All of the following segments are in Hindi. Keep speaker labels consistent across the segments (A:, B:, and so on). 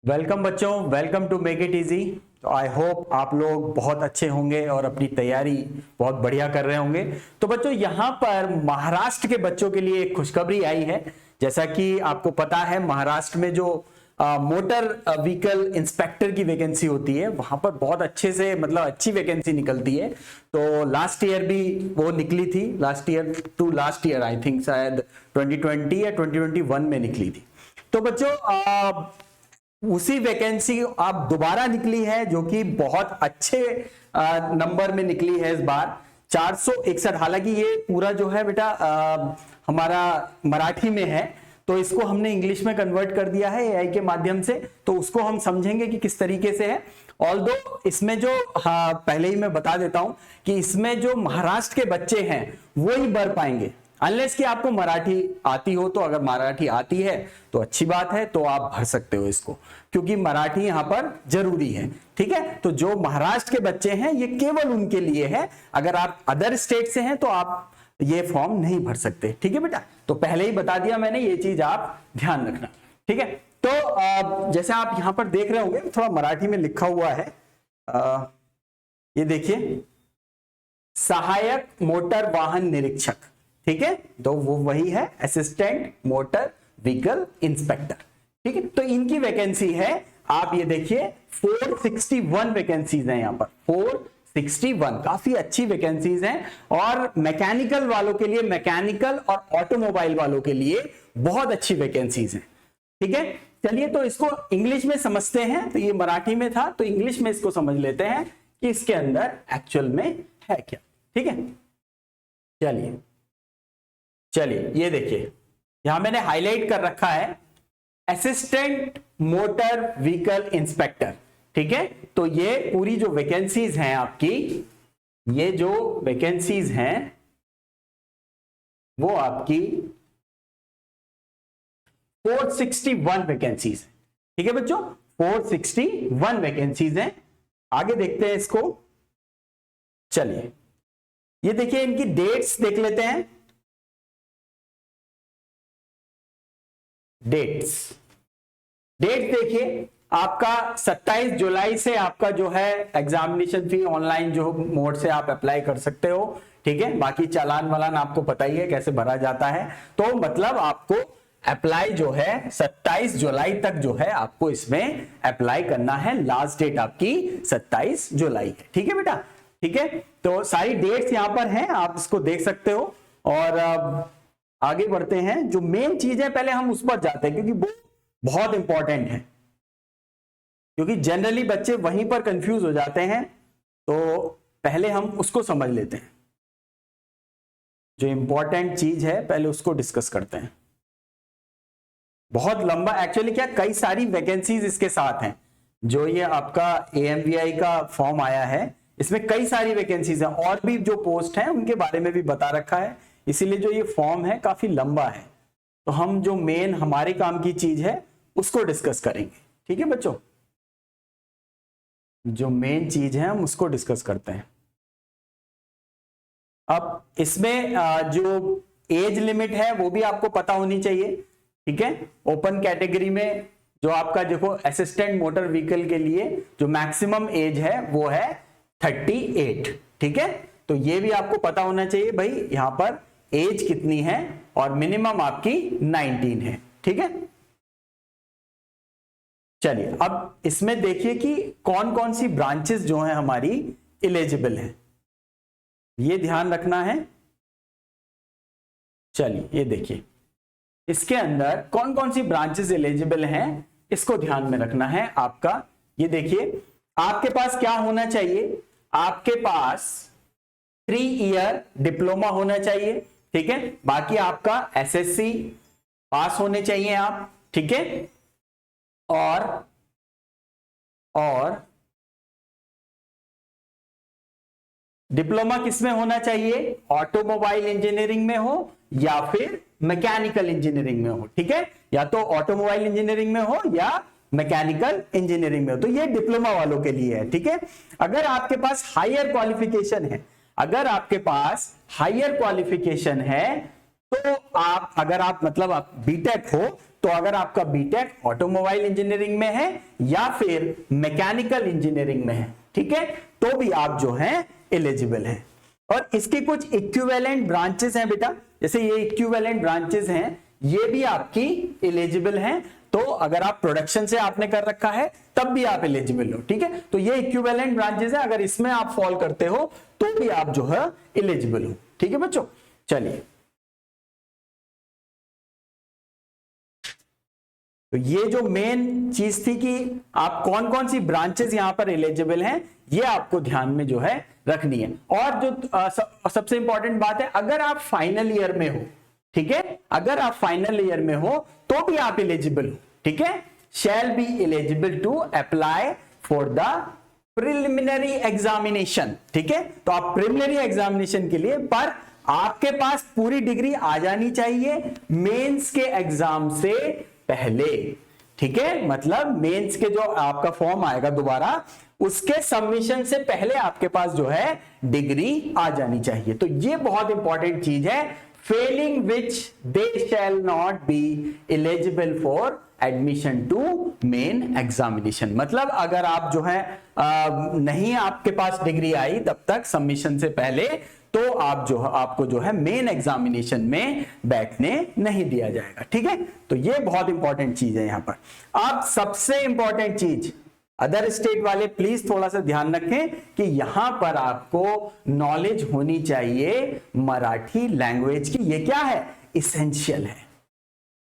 A: वेलकम बच्चों, welcome to make it easy. तो आई होप आप लोग बहुत अच्छे होंगे और अपनी तैयारी बहुत बढ़िया कर रहे होंगे। तो बच्चों यहाँ पर महाराष्ट्र के बच्चों के लिए एक खुशखबरी आई है। जैसा कि आपको पता है, महाराष्ट्र में जो मोटर व्हीकल इंस्पेक्टर की वैकेंसी होती है, वहां पर बहुत अच्छे से मतलब अच्छी वैकेंसी निकलती है। तो लास्ट ईयर भी वो निकली थी, लास्ट ईयर आई थिंक शायद 2020 या 2021 में निकली थी। तो बच्चों उसी वैकेंसी अब दोबारा निकली है, जो कि बहुत अच्छे नंबर में निकली है इस बार 461। हालांकि ये पूरा जो है बेटा हमारा मराठी में है, तो इसको हमने इंग्लिश में कन्वर्ट कर दिया है एआई के माध्यम से। तो उसको हम समझेंगे कि किस तरीके से है। ऑल्दो इसमें जो पहले ही मैं बता देता हूं कि इसमें जो महाराष्ट्र के बच्चे हैं वो ही भर पाएंगे, अनलेस कि आपको मराठी आती हो। तो अगर मराठी आती है तो अच्छी बात है, तो आप भर सकते हो इसको, क्योंकि मराठी यहां पर जरूरी है। ठीक है, तो जो महाराष्ट्र के बच्चे हैं ये केवल उनके लिए है। अगर आप अदर स्टेट से हैं तो आप ये फॉर्म नहीं भर सकते। ठीक है बेटा, तो पहले ही बता दिया मैंने, ये चीज आप ध्यान रखना। ठीक है, तो जैसे आप यहां पर देख रहे होंगे, थोड़ा मराठी में लिखा हुआ है, ये देखिए, सहायक मोटर वाहन निरीक्षक। ठीक है, तो वो वही है, असिस्टेंट मोटर व्हीकल इंस्पेक्टर। ठीक है, तो इनकी वैकेंसी है, आप ये देखिए 461 वैकेंसीज हैं यहाँ पर, 461 काफी अच्छी वैकेंसीज हैं। और मैकेनिकल वालों के लिए, मैकेनिकल और ऑटोमोबाइल वालों के लिए बहुत अच्छी वैकेंसीज हैं। ठीक है, चलिए तो इसको इंग्लिश में समझते हैं। तो ये मराठी में था, तो इंग्लिश में इसको समझ लेते हैं कि इसके अंदर एक्चुअल में है क्या। ठीक है, चलिए ये देखिए, यहां मैंने हाईलाइट कर रखा है असिस्टेंट मोटर व्हीकल इंस्पेक्टर। ठीक है, तो ये पूरी जो वैकेंसीज हैं आपकी, ये जो वैकेंसीज हैं वो आपकी 461 वैकेंसीज। ठीक है बच्चों, 461 वैकेंसीज हैं। आगे देखते हैं इसको। चलिए ये देखिए, इनकी डेट्स देख लेते हैं। डेट देखिए, आपका 27 जुलाई से आपका जो है एग्जामिनेशन फी ऑनलाइन जो मोड से आप अप्लाई कर सकते हो। ठीक है, बाकी चालान वालान आपको पता ही है कैसे भरा जाता है। तो मतलब आपको अप्लाई जो है 27 जुलाई तक जो है आपको इसमें अप्लाई करना है। लास्ट डेट आपकी 27 जुलाई है। ठीक है बेटा, ठीक है, तो सारी डेट्स यहां पर हैं, आप इसको देख सकते हो। और आगे बढ़ते हैं। जो मेन चीज है पहले हम उस पर जाते हैं, क्योंकि वो बहुत इंपॉर्टेंट है, क्योंकि जनरली बच्चे वहीं पर कंफ्यूज हो जाते हैं। तो पहले हम उसको समझ लेते हैं, जो इंपॉर्टेंट चीज है पहले उसको डिस्कस करते हैं। बहुत लंबा एक्चुअली, क्या कई सारी वैकेंसीज इसके साथ हैं। जो ये आपका AMVI का फॉर्म आया है, इसमें कई सारी वैकेंसीज हैं, और भी जो पोस्ट हैं उनके बारे में भी बता रखा है। इसीलिए जो ये फॉर्म है काफी लंबा है। तो हम जो मेन हमारे काम की चीज है उसको डिस्कस करेंगे। ठीक है बच्चों, जो मेन चीज है हम उसको डिस्कस करते हैं। अब इसमें जो एज लिमिट है वो भी आपको पता होनी चाहिए। ठीक है, ओपन कैटेगरी में जो आपका देखो असिस्टेंट मोटर व्हीकल के लिए जो मैक्सिमम एज है वो है 38। ठीक है, तो ये भी आपको पता होना चाहिए भाई, यहां पर एज कितनी है, और मिनिमम आपकी 19 है। ठीक है, चलिए अब इसमें देखिए कि कौन कौन सी ब्रांचेस जो हैं हमारी एलिजिबल हैं, ये ध्यान रखना है। चलिए ये देखिए, इसके अंदर कौन कौन सी ब्रांचेस एलिजिबल हैं, इसको ध्यान में रखना है आपका। ये देखिए, आपके पास क्या होना चाहिए, आपके पास 3 ईयर डिप्लोमा होना चाहिए। ठीक है, बाकी आपका SSC पास होने चाहिए आप। ठीक है, और डिप्लोमा किसमें होना चाहिए, ऑटोमोबाइल इंजीनियरिंग में हो या फिर मैकेनिकल इंजीनियरिंग में हो। ठीक है, या तो ऑटोमोबाइल इंजीनियरिंग में हो या मैकेनिकल इंजीनियरिंग में हो, तो ये डिप्लोमा वालों के लिए है। ठीक है, अगर आपके पास हायर क्वालिफिकेशन है, अगर आपके पास हायर क्वालिफिकेशन है तो आप, अगर आप मतलब आप बीटेक हो तो अगर आपका बीटेक ऑटोमोबाइल इंजीनियरिंग में है या फिर मैकेनिकल इंजीनियरिंग में है, ठीक है, तो भी आप जो है एलिजिबल हैं। और इसके कुछ इक्विवेलेंट ब्रांचेस हैं बेटा, जैसे ये इक्विवेलेंट ब्रांचेस हैं, ये भी आपकी एलिजिबल हैं। तो अगर आप प्रोडक्शन से आपने कर रखा है तब भी आप एलिजिबल हो, ठीक है। तो ये इक्विवेलेंट ब्रांचेस है, अगर इसमें आप फॉल करते हो तो भी आप जो है एलिजिबल हो, ठीक है बच्चों। चलिए, तो ये जो मेन चीज थी कि आप कौन कौन सी ब्रांचेस यहां पर एलिजिबल हैं, ये आपको ध्यान में जो है रखनी है। और जो सबसे इंपॉर्टेंट बात है, अगर आप फाइनल ईयर में हो, ठीक है, अगर आप फाइनल ईयर में हो तो भी आप एलिजिबल हो, ठीक है। Shall be eligible to apply for the preliminary examination, ठीक है। तो आप प्रिलिमिनरी एग्जामिनेशन के लिए, पर आपके पास पूरी डिग्री आ जानी चाहिए मेंस के एग्जाम से पहले, ठीक है। मतलब मेंस के जो आपका फॉर्म आएगा दोबारा, उसके सबमिशन से पहले आपके पास जो है डिग्री आ जानी चाहिए। तो ये बहुत इंपॉर्टेंट चीज है, failing which they shall not be eligible for admission to main examination. मतलब अगर आप जो है नहीं आपके पास डिग्री आई तब तक सबमिशन से पहले, तो आपको जो है मेन एग्जामिनेशन में बैठने नहीं दिया जाएगा, ठीक है। तो ये बहुत इंपॉर्टेंट चीज है यहां पर। अब सबसे इंपॉर्टेंट चीज, अदर स्टेट वाले प्लीज थोड़ा सा ध्यान रखें कि यहां पर आपको नॉलेज होनी चाहिए मराठी लैंग्वेज की। ये क्या है? इसेंशियल है,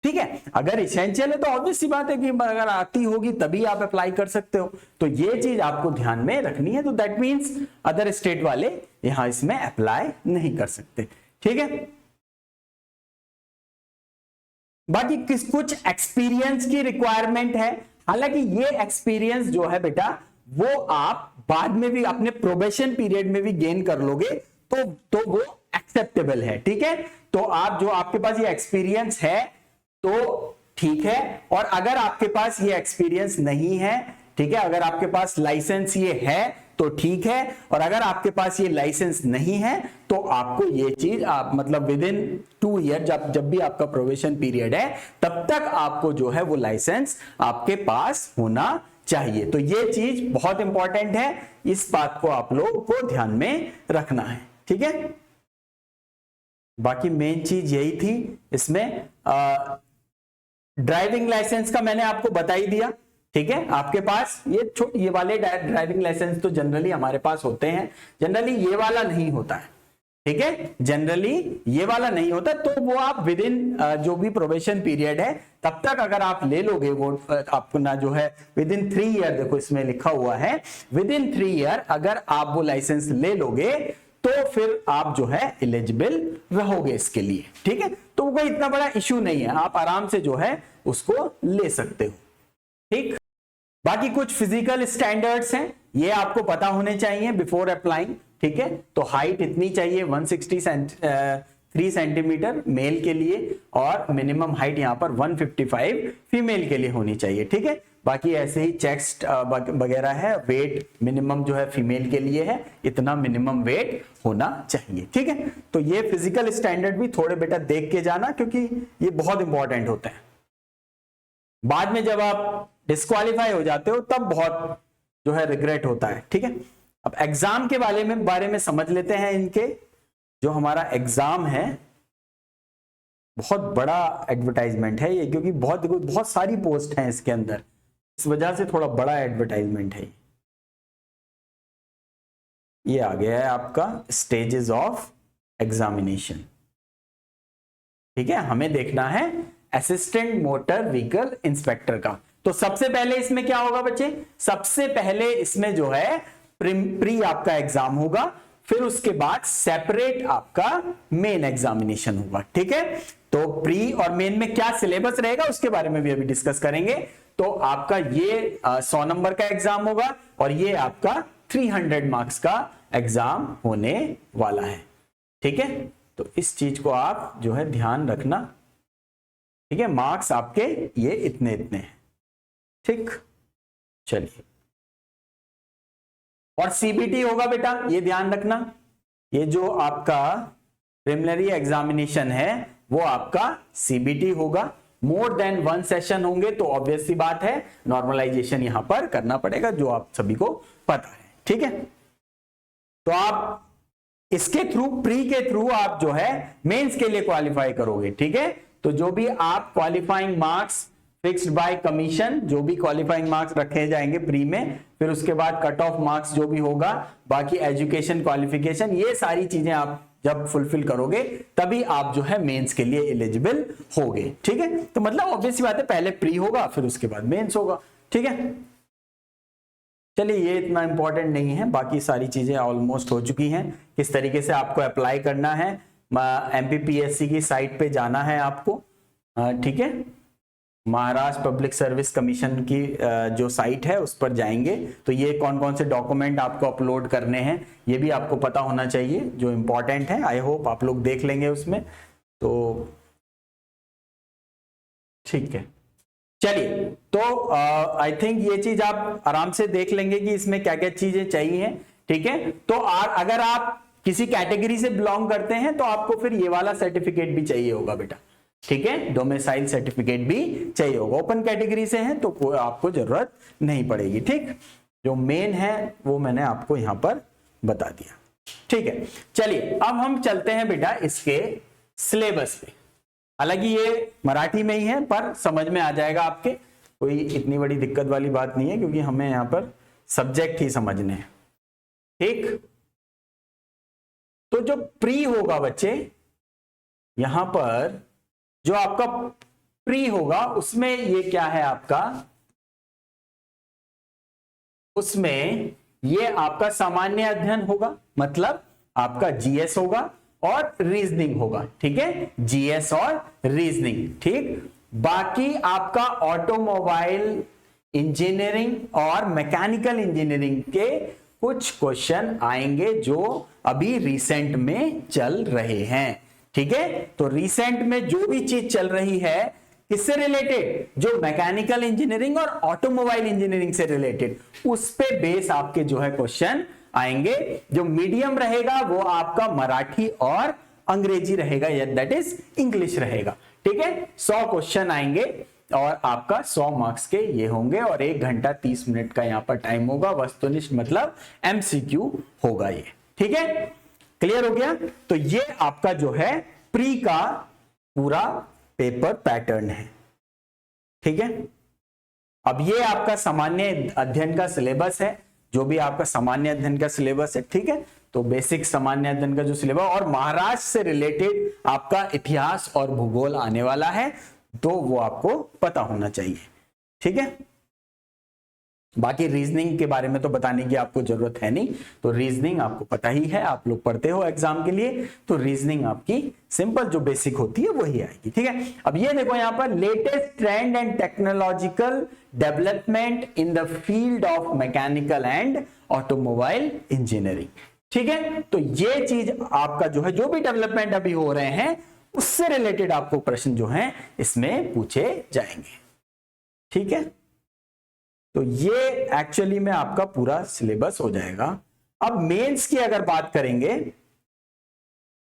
A: ठीक है। अगर इसेंशियल है तो ऑब्वियस सी बात है कि अगर आती होगी तभी आप अप्लाई कर सकते हो। तो ये चीज आपको ध्यान में रखनी है। तो दैट मींस अदर स्टेट वाले यहां इसमें अप्लाई नहीं कर सकते, ठीक है। बाकी कुछ एक्सपीरियंस की रिक्वायरमेंट है। हालांकि ये एक्सपीरियंस जो है बेटा, वो आप बाद में भी अपने प्रोबेशन पीरियड में भी गेन कर लोगे तो वो एक्सेप्टेबल है, ठीक है। तो आप जो आपके पास ये एक्सपीरियंस है तो ठीक है, और अगर आपके पास ये एक्सपीरियंस नहीं है, ठीक है, अगर आपके पास लाइसेंस ये है तो ठीक है, और अगर आपके पास ये लाइसेंस नहीं है तो आपको ये चीज आप मतलब विद इन 2 ईयर, जब भी आपका प्रोबेशन पीरियड है तब तक आपको जो है वो लाइसेंस आपके पास होना चाहिए। तो ये चीज बहुत इंपॉर्टेंट है, इस बात को आप लोग को ध्यान में रखना है, ठीक है। बाकी मेन चीज यही थी इसमें। ड्राइविंग लाइसेंस का मैंने आपको बता ही दिया, ठीक है। आपके पास ये वाले ड्राइविंग लाइसेंस तो जनरली हमारे पास होते हैं, जनरली ये वाला नहीं होता है, ठीक है। जनरली ये वाला नहीं होता, तो वो आप विद इन जो भी प्रोबेशन पीरियड है तब तक अगर आप ले लोगे, वो आपको ना जो है विद इन 3 ईयर, देखो इसमें लिखा हुआ है विद इन 3 ईयर अगर आप वो लाइसेंस ले लोगे तो फिर आप जो है एलिजिबल रहोगे इसके लिए, ठीक है। तो कोई इतना बड़ा इश्यू नहीं है, आप आराम से जो है उसको ले सकते हो, ठीक। बाकी कुछ फिजिकल स्टैंडर्ड्स हैं, ये आपको पता होने चाहिए बिफोर अप्लाइंग, ठीक है। तो हाइट इतनी चाहिए 163 सेंटीमीटर मेल के लिए, और मिनिमम हाइट यहां पर 155 फीमेल के लिए होनी चाहिए, ठीक है। बाकी ऐसे ही चेस्ट वगैरह है, वेट मिनिमम जो है फीमेल के लिए है, इतना मिनिमम वेट होना चाहिए, ठीक है। तो ये फिजिकल स्टैंडर्ड भी थोड़े बेटा देख के जाना, क्योंकि ये बहुत इंपॉर्टेंट होते हैं। बाद में जब आप डिस्क्वालीफाई हो जाते हो तब बहुत जो है रिग्रेट होता है, ठीक है। अब एग्जाम के बारे में समझ लेते हैं। इनके जो हमारा एग्जाम है, बहुत बड़ा एडवर्टाइजमेंट है ये, क्योंकि बहुत सारी पोस्ट हैं इसके अंदर, इस वजह से थोड़ा बड़ा एडवर्टाइजमेंट है। ये आ गया है आपका स्टेजेस ऑफ एग्जामिनेशन, ठीक है। हमें देखना है असिस्टेंट मोटर व्हीकल इंस्पेक्टर का। तो सबसे पहले इसमें क्या होगा बच्चे? सबसे पहले इसमें जो है प्री आपका एग्जाम होगा, फिर उसके बाद सेपरेट आपका मेन एग्जामिनेशन होगा, ठीक है। तो प्री और मेन में क्या सिलेबस रहेगा उसके बारे में भी अभी डिस्कस करेंगे। तो आपका ये 100 नंबर का एग्जाम होगा, और ये आपका 300 मार्क्स का एग्जाम होने वाला है, ठीक है। तो इस चीज को आप जो है ध्यान रखना, ठीक है। मार्क्स आपके ये इतने हैं, ठीक। चलिए, और सीबीटी होगा बेटा, ये ध्यान रखना। ये जो आपका प्रिलिमिनरी एग्जामिनेशन है वो आपका सीबीटी होगा, मोर देन 1 सेशन होंगे तो ऑब्वियस सी बात है नॉर्मलाइजेशन यहां पर करना पड़ेगा, जो आप सभी को पता है। ठीक है, तो आप इसके थ्रू, प्री के थ्रू आप जो है मेंस के लिए क्वालिफाई करोगे। ठीक है, तो जो भी आप qualifying marks fixed by commission, जो भी क्वालिफाइंग मार्क्स रखे जाएंगे प्री में, फिर उसके बाद कट ऑफ मार्क्स जो भी होगा, बाकी एजुकेशन क्वालिफिकेशन, ये सारी चीजें आप जब फुलफिल करोगे तभी आप जो है मेंस के लिए एलिजिबल होगे। ठीक है, तो मतलब ऑब्वियस बात है पहले प्री होगा फिर उसके बाद मेंस होगा। ठीक है, चलिए ये इतना इंपॉर्टेंट नहीं है, बाकी सारी चीजें ऑलमोस्ट हो चुकी हैं। किस तरीके से आपको अप्लाई करना है, MPPSC की साइट पे जाना है आपको। ठीक है, महाराष्ट्र पब्लिक सर्विस कमीशन की जो साइट है उस पर जाएंगे तो ये कौन कौन से डॉक्यूमेंट आपको अपलोड करने हैं ये भी आपको पता होना चाहिए, जो इंपॉर्टेंट है। आई होप आप लोग देख लेंगे उसमें, तो ठीक है। चलिए, तो आई थिंक ये चीज आप आराम से देख लेंगे कि इसमें क्या क्या चीजें चाहिए। ठीक है, तो अगर आप किसी कैटेगरी से बिलोंग करते हैं तो आपको फिर ये वाला सर्टिफिकेट भी चाहिए होगा बेटा। ठीक है, डोमिसाइल सर्टिफिकेट भी चाहिए होगा। ओपन कैटेगरी से हैं तो कोई आपको जरूरत नहीं पड़ेगी। ठीक, जो मेन है वो मैंने आपको यहां पर बता दिया। ठीक है, चलिए अब हम चलते हैं बेटा इसके सिलेबस पे। हालांकि ये मराठी में ही है पर समझ में आ जाएगा आपके, कोई इतनी बड़ी दिक्कत वाली बात नहीं है क्योंकि हमें यहां पर सब्जेक्ट ही समझने हैं। ठीक, तो जो प्री होगा बच्चे, यहां पर जो आपका प्री होगा उसमें ये क्या है आपका, उसमें ये आपका सामान्य अध्ययन होगा, मतलब आपका जीएस होगा और रीजनिंग होगा। ठीक है, जीएस और रीजनिंग। ठीक, बाकी आपका ऑटोमोबाइल इंजीनियरिंग और मैकेनिकल इंजीनियरिंग के कुछ क्वेश्चन आएंगे जो अभी रिसेंट में चल रहे हैं। ठीक है, तो रिसेंट में जो भी चीज चल रही है किससे रिलेटेड, जो मैकेनिकल इंजीनियरिंग और ऑटोमोबाइल इंजीनियरिंग से रिलेटेड, उस पे बेस आपके जो है क्वेश्चन आएंगे। जो मीडियम रहेगा वो आपका मराठी और अंग्रेजी रहेगा, दैट इज इंग्लिश रहेगा। ठीक है, 100 क्वेश्चन आएंगे और आपका 100 मार्क्स के ये होंगे और 1 घंटा 30 मिनट का यहां पर टाइम होगा। वस्तुनिष्ठ मतलब MCQ होगा ये। ठीक है, क्लियर हो गया। तो ये आपका जो है प्री का पूरा पेपर पैटर्न है। ठीक है, अब ये आपका सामान्य अध्ययन का सिलेबस है, जो भी आपका सामान्य अध्ययन का सिलेबस है। ठीक है, तो बेसिक सामान्य अध्ययन का जो सिलेबस, और महाराष्ट्र से रिलेटेड आपका इतिहास और भूगोल आने वाला है तो वो आपको पता होना चाहिए। ठीक है, बाकी रीजनिंग के बारे में तो बताने की आपको जरूरत है नहीं, तो रीजनिंग आपको पता ही है, आप लोग पढ़ते हो एग्जाम के लिए, तो रीजनिंग आपकी सिंपल जो बेसिक होती है वही आएगी। ठीक है, अब ये देखो यहां पर latest trend and technological development in the field of mechanical and automobile engineering. ठीक है, तो ये चीज आपका जो है, जो भी डेवलपमेंट अभी हो रहे हैं उससे रिलेटेड आपको प्रश्न जो है इसमें पूछे जाएंगे। ठीक है, तो ये एक्चुअली में आपका पूरा सिलेबस हो जाएगा। अब मेंस की अगर बात करेंगे,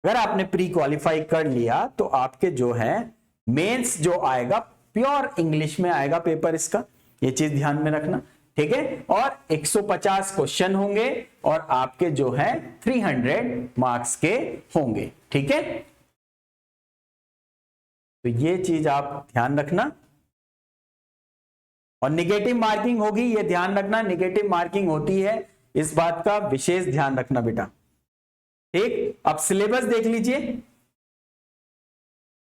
A: अगर आपने प्री क्वालिफाई कर लिया तो आपके जो है मेंस जो आएगा प्योर इंग्लिश में आएगा पेपर इसका, ये चीज ध्यान में रखना। ठीक है, और 150 क्वेश्चन होंगे और आपके जो है 300 मार्क्स के होंगे। ठीक है, तो ये चीज आप ध्यान रखना। और निगेटिव मार्किंग होगी, ये ध्यान रखना, निगेटिव मार्किंग होती है, इस बात का विशेष ध्यान रखना बेटा। ठीक, अब सिलेबस देख लीजिए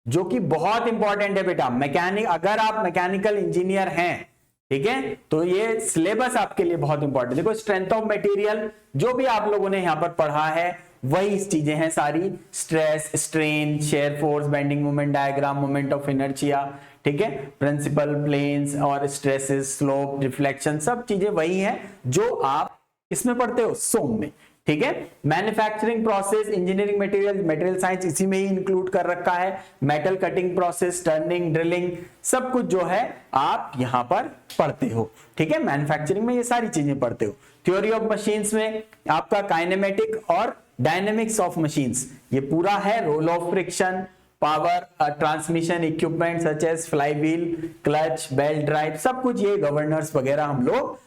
A: जो कि बहुत इंपॉर्टेंट है बेटा। मैकेनिक, अगर आप मैकेनिकल इंजीनियर हैं, ठीक है, तो ये सिलेबस आपके लिए बहुत इंपॉर्टेंट। देखो स्ट्रेंथ ऑफ मटेरियल जो भी आप लोगों ने यहां पर पढ़ा है वही चीजें हैं सारी, stress, strain, shear force, bending moment diagram, moment of inertia, ठीक है, प्रिंसिपल प्लेन्स और स्ट्रेसेस, स्लोप, रिफ्लेक्शन, सब चीजें वही हैं जो आप इसमें पढ़ते हो सोम में। ठीक है, manufacturing process, engineering material, material science इसी में ही इंक्लूड कर रखा है, metal cutting process, turning, drilling, सब कुछ जो है आप यहां पर पढ़ते हो। ठीक है, मैन्युफैक्चरिंग में ये सारी चीजें पढ़ते हो। थ्योरी ऑफ मशीन्स में आपका काइनेमेटिक और डायनेमिक्स ऑफ मशीन्स, ये पूरा है, role of friction, power transmission equipment such as flywheel, clutch, belt drive, सब कुछ ये गवर्नर्स वगैरह हम लोग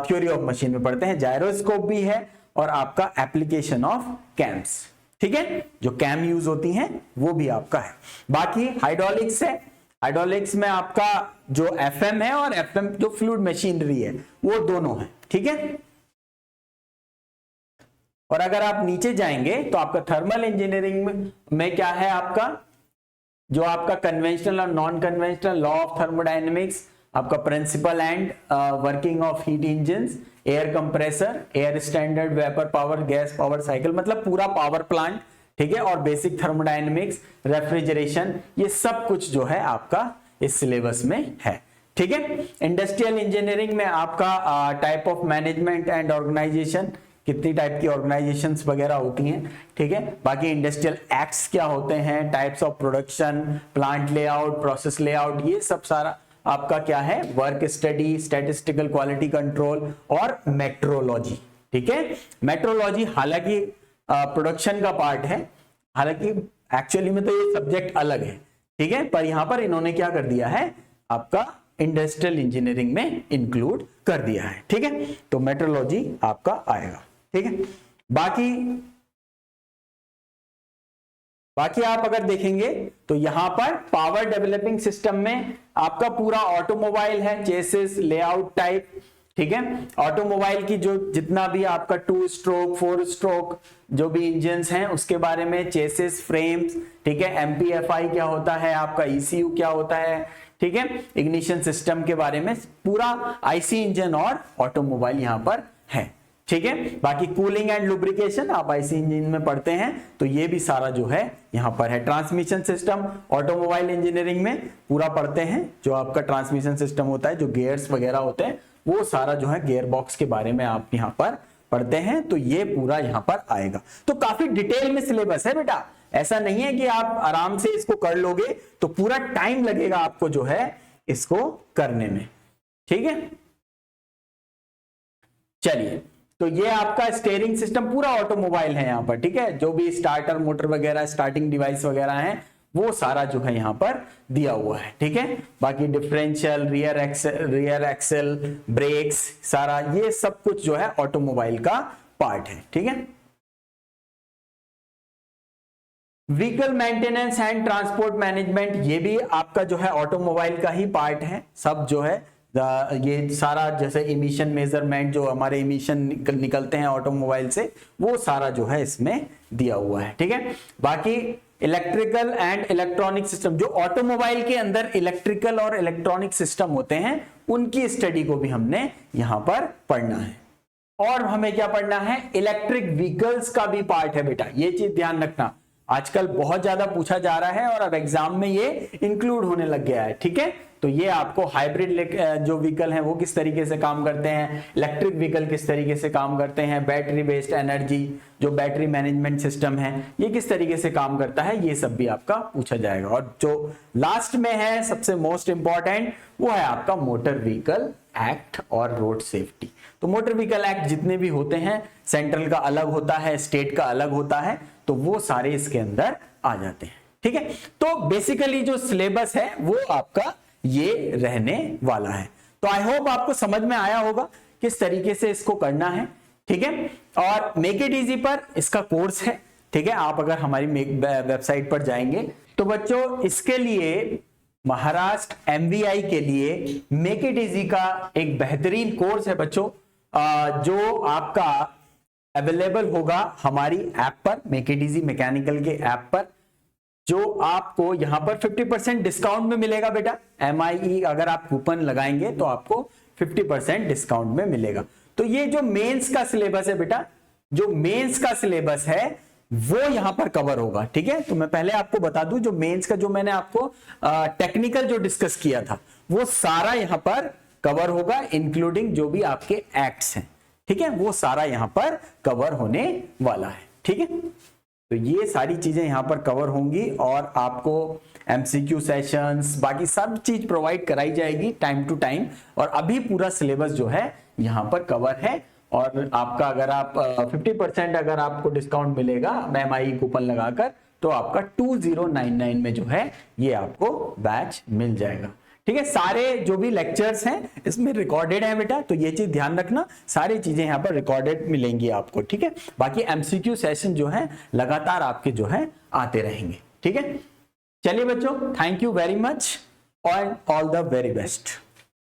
A: थ्योरी ऑफ मशीन में पढ़ते हैं। जायरोस्कोप भी है और आपका एप्लीकेशन ऑफ कैम्स, ठीक है, जो कैम यूज होती हैं वो भी आपका है। बाकी हाइड्रोलिक्स है, हाइड्रोलिक्स में आपका जो एफएम है और एफएम जो फ्लूइड मशीनरी है वो दोनों है, ठीक है। और अगर आप नीचे जाएंगे तो आपका थर्मल इंजीनियरिंग में क्या है, आपका जो आपका कन्वेंशनल और non conventional law of thermodynamics, आपका principle and working of heat engines, air compressor, air standard, vapour power, gas power cycle, मतलब पूरा पावर प्लांट, ठीक है, और बेसिक थर्मोडायनेमिक्स, रेफ्रिजरेशन, ये सब कुछ जो है आपका इस सिलेबस में है, ठीक है। इंडस्ट्रियल इंजीनियरिंग में आपका type of management and organisation, कितनी टाइप की ऑर्गेनाइजेशंस वगैरह होती हैं, ठीक है। बाकी इंडस्ट्रियल एक्ट्स क्या होते हैं, types of production, plant layout, process layout, ये सब सारा आपका क्या है, work study, statistical quality control और मेट्रोलॉजी, ठीक है। मेट्रोलॉजी हालांकि प्रोडक्शन का पार्ट है, हालांकि एक्चुअली में तो ये सब्जेक्ट अलग है, ठीक है, पर यहां पर इन्होंने क्या कर दिया है, आपका इंडस्ट्रियल इंजीनियरिंग में इंक्लूड कर दिया है, ठीक है। तो मेट्रोलॉजी आपका आएगा, ठीक है। बाकी आप अगर देखेंगे तो यहां पर पावर डेवलपिंग सिस्टम में आपका पूरा ऑटोमोबाइल है, चेसिस, लेआउट टाइप, ठीक है। ऑटोमोबाइल की जो जितना भी आपका 2 स्ट्रोक 4 स्ट्रोक जो भी इंजन्स हैं उसके बारे में, चेसिस, फ्रेम्स, ठीक है, एमपीएफआई क्या होता है, आपका ईसीयू क्या होता है, ठीक है, इग्निशन सिस्टम के बारे में पूरा आईसी इंजन और ऑटोमोबाइल यहां पर है, ठीक है। बाकी कूलिंग एंड लुब्रिकेशन आप आईसी इंजन में पढ़ते हैं तो ये भी सारा जो है यहां पर है। ट्रांसमिशन सिस्टम ऑटोमोबाइल इंजीनियरिंग में पूरा पढ़ते हैं, जो आपका ट्रांसमिशन सिस्टम होता है, जो गियर्स वगैरह होते हैं वो सारा जो है गियर बॉक्स के बारे में आप यहां पर पढ़ते हैं, तो ये पूरा यहां पर आएगा। तो काफी डिटेल में सिलेबस है बेटा, ऐसा नहीं है कि आप आराम से इसको कर लोगे, तो पूरा टाइम लगेगा आपको जो है इसको करने में, ठीक है। चलिए, तो ये आपका स्टीयरिंग सिस्टम पूरा ऑटोमोबाइल है यहां पर, ठीक है, जो भी स्टार्टर मोटर वगैरह स्टार्टिंग डिवाइस वगैरह हैं वो सारा जो है यहां पर दिया हुआ है, ठीक है। बाकी डिफरेंशियल, रियर एक्सेल, ब्रेक्स, सारा ये सब कुछ जो है ऑटोमोबाइल का पार्ट है, ठीक है। Vehicle maintenance and transport management, ये भी आपका जो है ऑटोमोबाइल का ही पार्ट है, सब जो है ये सारा, जैसे इमिशन मेजरमेंट, जो हमारे इमिशन निकलते हैं ऑटोमोबाइल से, वो सारा जो है इसमें दिया हुआ है, ठीक है। बाकी इलेक्ट्रिकल एंड इलेक्ट्रॉनिक सिस्टम, जो ऑटोमोबाइल के अंदर इलेक्ट्रिकल और इलेक्ट्रॉनिक सिस्टम होते हैं उनकी स्टडी को भी हमने यहां पर पढ़ना है। और हमें क्या पढ़ना है, इलेक्ट्रिक व्हीकल्स का भी पार्ट है बेटा, ये चीज ध्यान रखना, आजकल बहुत ज्यादा पूछा जा रहा है और अब एग्जाम में ये इंक्लूड होने लग गया है, ठीक है। तो ये आपको हाइब्रिड जो व्हीकल हैं वो किस तरीके से काम करते हैं, इलेक्ट्रिक व्हीकल किस तरीके से काम करते हैं, बैटरी बेस्ड एनर्जी जो बैटरी मैनेजमेंट सिस्टम है ये किस तरीके से काम करता है, ये सब भी आपका पूछा जाएगा। और जो लास्ट में है सबसे मोस्ट इंपॉर्टेंट, वो है आपका मोटर व्हीकल एक्ट और रोड सेफ्टी। तो मोटर व्हीकल एक्ट जितने भी होते हैं, सेंट्रल का अलग होता है, स्टेट का अलग होता है, तो वो सारे इसके अंदर आ जाते हैं, ठीक है। तो बेसिकली जो सिलेबस है वो आपका ये रहने वाला है। तो आई होप आपको समझ में आया होगा किस तरीके से इसको करना है, ठीक है। और मेक इट इजी पर इसका कोर्स है, ठीक है, आप अगर हमारी वेबसाइट पर जाएंगे तो बच्चों इसके लिए महाराष्ट्र एमवीआई के लिए मेक इट इजी का एक बेहतरीन कोर्स है बच्चों, जो आपका अवेलेबल होगा हमारी ऐप पर, मेक इट इजी मैकेनिकल के ऐप पर, जो आपको यहां पर 50% डिस्काउंट में मिलेगा बेटा। MIE अगर आप कूपन लगाएंगे तो आपको 50% डिस्काउंट में मिलेगा। तो ये जो मेंस का सिलेबस है बेटा, जो मेंस का सिलेबस है वो यहां पर कवर होगा, ठीक है। तो मैं पहले आपको बता दूं, जो मेंस का जो मैंने आपको टेक्निकल जो डिस्कस किया था वो सारा यहां पर कवर होगा, इंक्लूडिंग जो भी आपके एक्ट्स हैं, ठीक है, वो सारा यहां पर कवर होने वाला है, ठीक है। तो ये सारी चीजें यहां पर कवर होंगी और आपको MCQ सेशंस बाकी सब चीज प्रोवाइड कराई जाएगी टाइम टू टाइम। और अभी पूरा सिलेबस जो है यहां पर कवर है, और आपका अगर आप 50% अगर आपको डिस्काउंट मिलेगा MIE कूपन लगाकर, तो आपका 2099 में जो है ये आपको बैच मिल जाएगा। ठीक है, सारे जो भी लेक्चर्स हैं इसमें रिकॉर्डेड है बेटा, तो ये चीज ध्यान रखना, सारी चीजें यहाँ पर रिकॉर्डेड मिलेंगी आपको। ठीक है, बाकी एमसीक्यू सेशन जो है लगातार आपके जो है आते रहेंगे। ठीक है, चलिए बच्चों, थैंक यू वेरी मच और ऑल द वेरी बेस्ट।